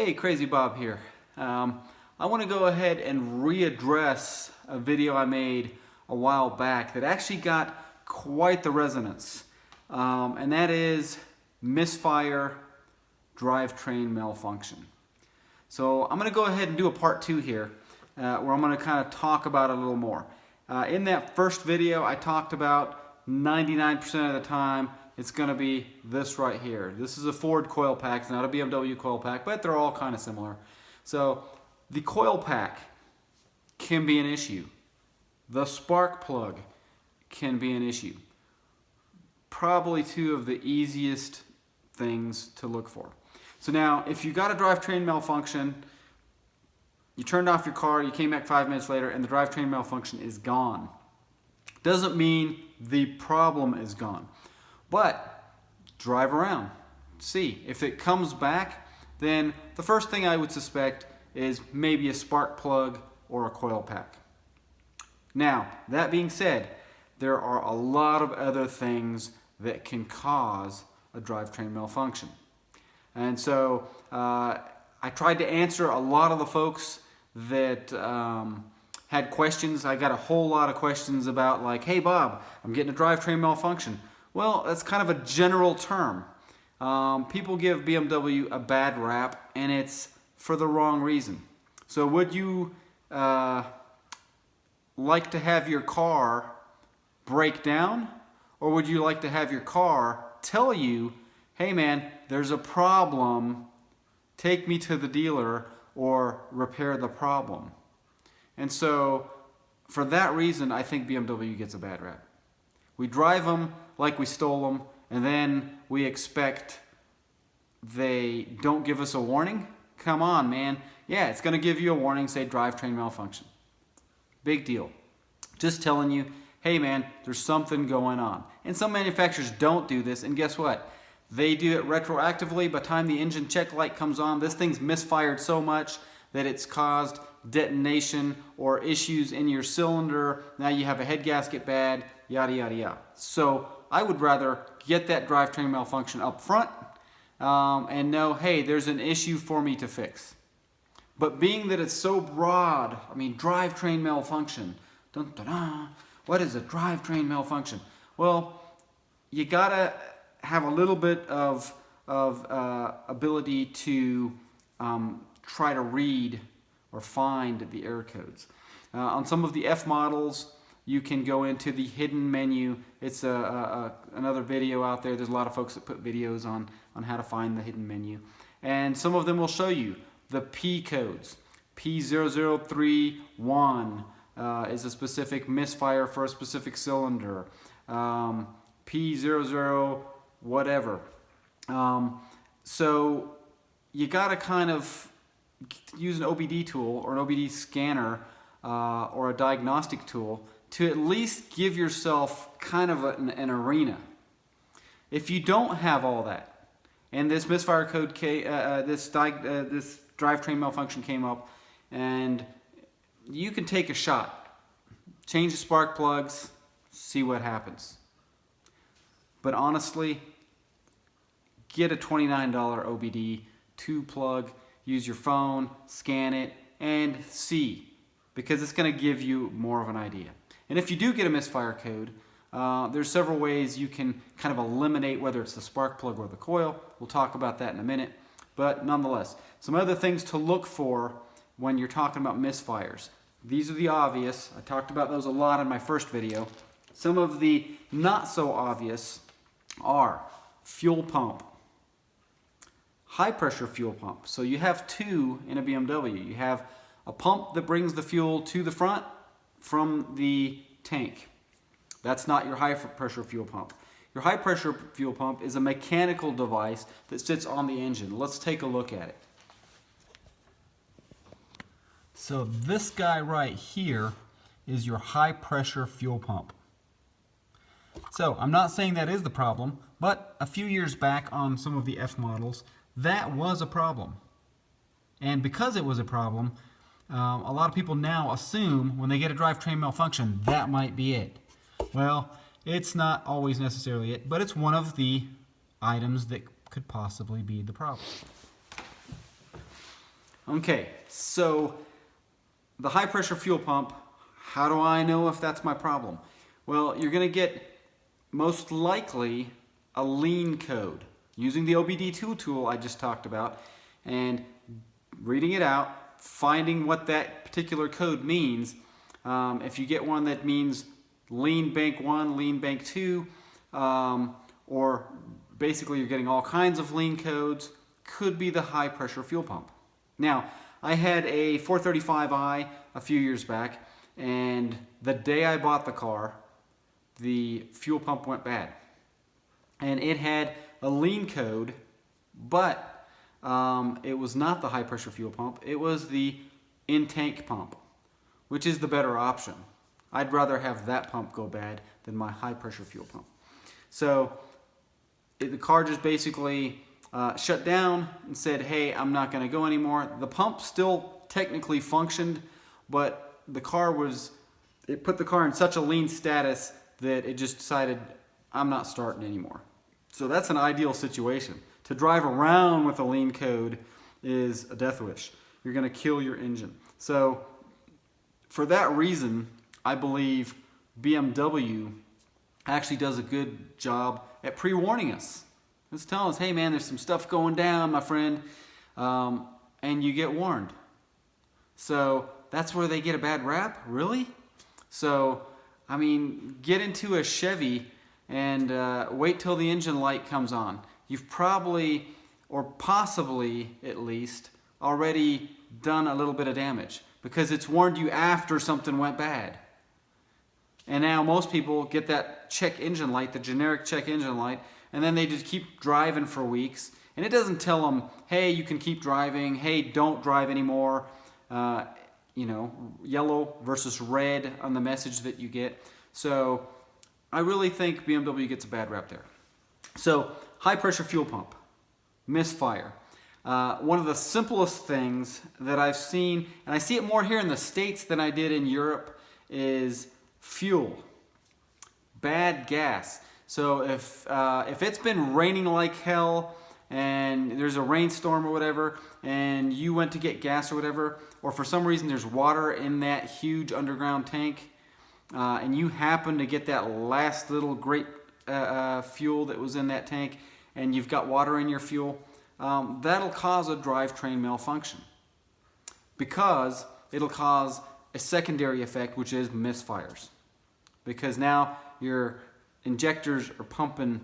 Hey, Crazy Bob here. I want to go ahead and readdress a video I made a while back that actually got quite the resonance, and that is misfire drivetrain malfunction. So I'm going to go ahead and do a part 2 here where I'm going to kind of talk about it a little more. In that first video I talked about 99% of the time it's going to be this right here. This is a Ford coil pack, it's not a BMW coil pack, but they're all kind of similar. So the coil pack can be an issue. The spark plug can be an issue. Probably two of the easiest things to look for. So now, if you got a drivetrain malfunction, you turned off your car, you came back 5 minutes later, and the drivetrain malfunction is gone. Doesn't mean the problem is gone. But drive around, see. If it comes back, then the first thing I would suspect is maybe a spark plug or a coil pack. Now, that being said, there are a lot of other things that can cause a drivetrain malfunction. And so I tried to answer a lot of the folks that had questions. I got a whole lot of questions about like, hey Bob, I'm getting a drivetrain malfunction. Well, that's kind of a general term. People give BMW a bad rap, and it's for the wrong reason. So would you like to have your car break down? Or would you like to have your car tell you, hey man, there's a problem, take me to the dealer or repair the problem? And so for that reason, I think BMW gets a bad rap. We drive them like we stole them, and then we expect they don't give us a warning? Come on, man. Yeah, it's going to give you a warning, say drivetrain malfunction. Big deal. Just telling you, hey man, there's something going on. And some manufacturers don't do this, and guess what? They do it retroactively. By the time the engine check light comes on, this thing's misfired so much that it's caused detonation or issues in your cylinder. Now you have a head gasket bad, yada yada yada. So I would rather get that drivetrain malfunction up front and know, hey, there's an issue for me to fix. But being that it's so broad, I mean, drivetrain malfunction, dun, dun, dun, what is a drivetrain malfunction? Well, you gotta have a little bit of ability to try to read or find the error codes. On some of the F models, you can go into the hidden menu. It's another video out there. There's a lot of folks that put videos on how to find the hidden menu. And some of them will show you the P codes. P0031 is a specific misfire for a specific cylinder. P00 whatever. So you got to kind of use an OBD tool or an OBD scanner or a diagnostic tool to at least give yourself kind of an arena. If you don't have all that, and this misfire code, this drivetrain malfunction came up, and you can take a shot, change the spark plugs, see what happens. But honestly, get a $29 OBD 2-plug, use your phone, scan it, and see, because it's going to give you more of an idea. And if you do get a misfire code, there's several ways you can kind of eliminate whether it's the spark plug or the coil. We'll talk about that in a minute. But nonetheless, some other things to look for when you're talking about misfires. These are the obvious. I talked about those a lot in my first video. Some of the not so obvious are fuel pump, high pressure fuel pump. So you have two in a BMW. You have a pump that brings the fuel to the front from the tank. That's not your high pressure fuel pump. Your high pressure fuel pump is a mechanical device that sits on the engine. Let's take a look at it. So this guy right here is your high pressure fuel pump. So I'm not saying that is the problem, but a few years back on some of the F models, that was a problem. And because it was a problem, a lot of people now assume when they get a drivetrain malfunction, that might be it. Well, it's not always necessarily it, but it's one of the items that could possibly be the problem. Okay, so the high pressure fuel pump, how do I know if that's my problem? Well, you're going to get most likely a lean code using the OBD2 tool I just talked about and reading it out, finding what that particular code means. If you get one that means lean bank 1, lean bank 2, or basically you're getting all kinds of lean codes, could be the high pressure fuel pump. Now, I had a 435i a few years back, and the day I bought the car, the fuel pump went bad. And it had a lean code, but it was not the high pressure fuel pump, it was the in-tank pump, which is the better option. I'd rather have that pump go bad than my high pressure fuel pump. So the car just basically shut down and said, hey, I'm not going to go anymore. The pump still technically functioned, but it put the car in such a lean status that it just decided, I'm not starting anymore. So that's an ideal situation. To drive around with a lean code is a death wish. You're going to kill your engine. So for that reason, I believe BMW actually does a good job at pre-warning us. It's telling us, hey man, there's some stuff going down, my friend, and you get warned. So that's where they get a bad rap? Really? So, I mean, get into a Chevy and wait till the engine light comes on. You've probably, or possibly at least, already done a little bit of damage because it's warned you after something went bad. And now most people get that check engine light, the generic check engine light, and then they just keep driving for weeks. And it doesn't tell them, hey, you can keep driving, hey, don't drive anymore. Yellow versus red on the message that you get. So I really think BMW gets a bad rap there. So high pressure fuel pump, misfire. One of the simplest things that I've seen, and I see it more here in the States than I did in Europe, is fuel, bad gas. So if it's been raining like hell and there's a rainstorm or whatever and you went to get gas or whatever, or for some reason there's water in that huge underground tank and you happen to get that last little great fuel that was in that tank and you've got water in your fuel, that'll cause a drivetrain malfunction because it'll cause a secondary effect, which is misfires. Because now your injectors are pumping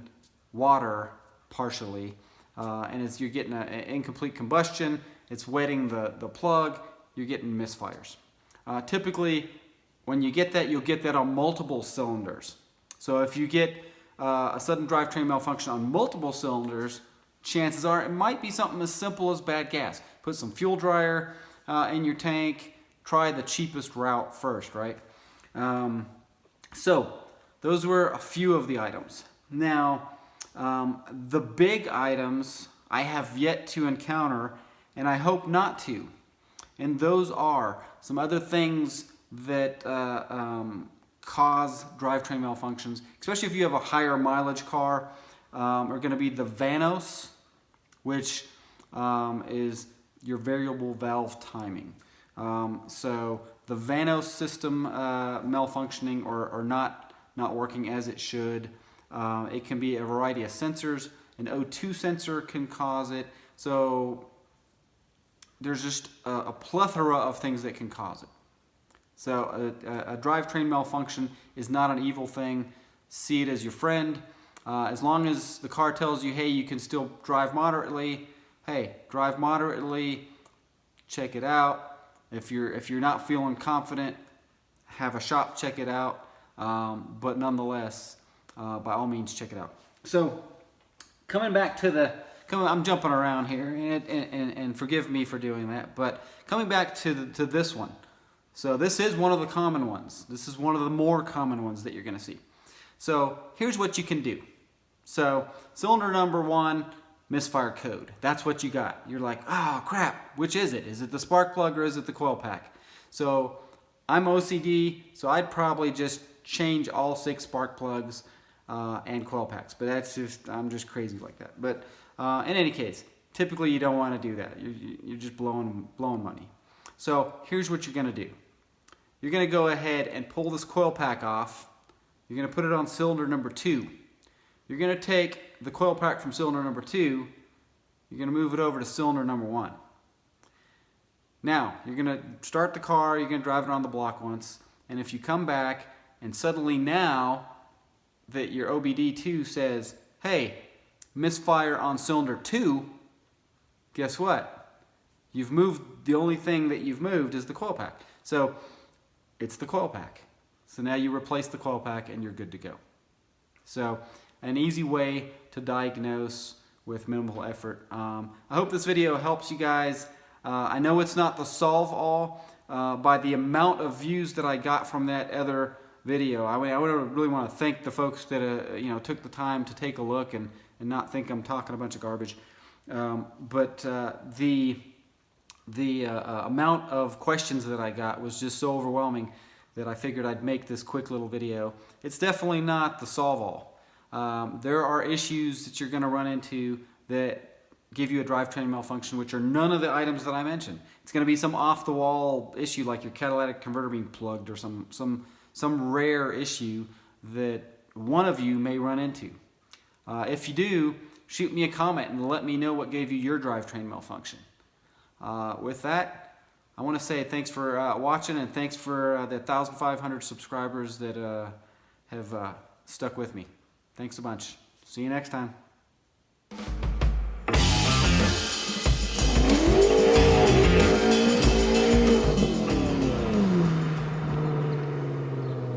water partially, and as you're getting an incomplete combustion, it's wetting the plug, you're getting misfires. Typically, when you get that, you'll get that on multiple cylinders. So if you get a sudden drivetrain malfunction on multiple cylinders, chances are it might be something as simple as bad gas. Put some fuel dryer in your tank, try the cheapest route first, right? So those were a few of the items. Now, the big items I have yet to encounter, and I hope not to. And those are some other things that cause drivetrain malfunctions, especially if you have a higher mileage car, are going to be the vanos, which is your variable valve timing. So the vanos system malfunctioning or not working as it should. It can be a variety of sensors. An O2 sensor can cause it. So there's just a plethora of things that can cause it. So a drivetrain malfunction is not an evil thing. See it as your friend. As long as the car tells you, hey, you can still drive moderately, hey, drive moderately, check it out. If you're not feeling confident, have a shop check it out. But nonetheless, by all means, check it out. So coming back to I'm jumping around here, and forgive me for doing that. But coming back to this one. So this is one of the common ones. This is one of the more common ones that you're going to see. So here's what you can do. So cylinder number 1, misfire code. That's what you got. You're like, oh crap, which is it? Is it the spark plug or is it the coil pack? So I'm OCD, so I'd probably just change all 6 spark plugs and coil packs. But I'm just crazy like that. But in any case, typically you don't want to do that. You're just blowing money. So here's what you're going to do. You're going to go ahead and pull this coil pack off. You're going to put it on cylinder number 2. You're going to take the coil pack from cylinder number 2. You're going to move it over to cylinder number 1. Now, you're going to start the car. You're going to drive it on the block once. And if you come back and suddenly now that your OBD2 says, hey, misfire on cylinder 2, guess what? You've moved, the only thing that you've moved is the coil pack. So it's the coil pack. So now you replace the coil pack and you're good to go. So an easy way to diagnose with minimal effort. I hope this video helps you guys. I know it's not the solve all by the amount of views that I got from that other video. I would really want to thank the folks that took the time to take a look and not think I'm talking a bunch of garbage. But the amount of questions that I got was just so overwhelming that I figured I'd make this quick little video. It's definitely not the solve-all. There are issues that you're going to run into that give you a drivetrain malfunction, which are none of the items that I mentioned. It's going to be some off-the-wall issue like your catalytic converter being plugged or some rare issue that one of you may run into. If you do, shoot me a comment and let me know what gave you your drivetrain malfunction. With that, I want to say thanks for watching, and thanks for the 1,500 subscribers that have stuck with me. Thanks a bunch. See you next time.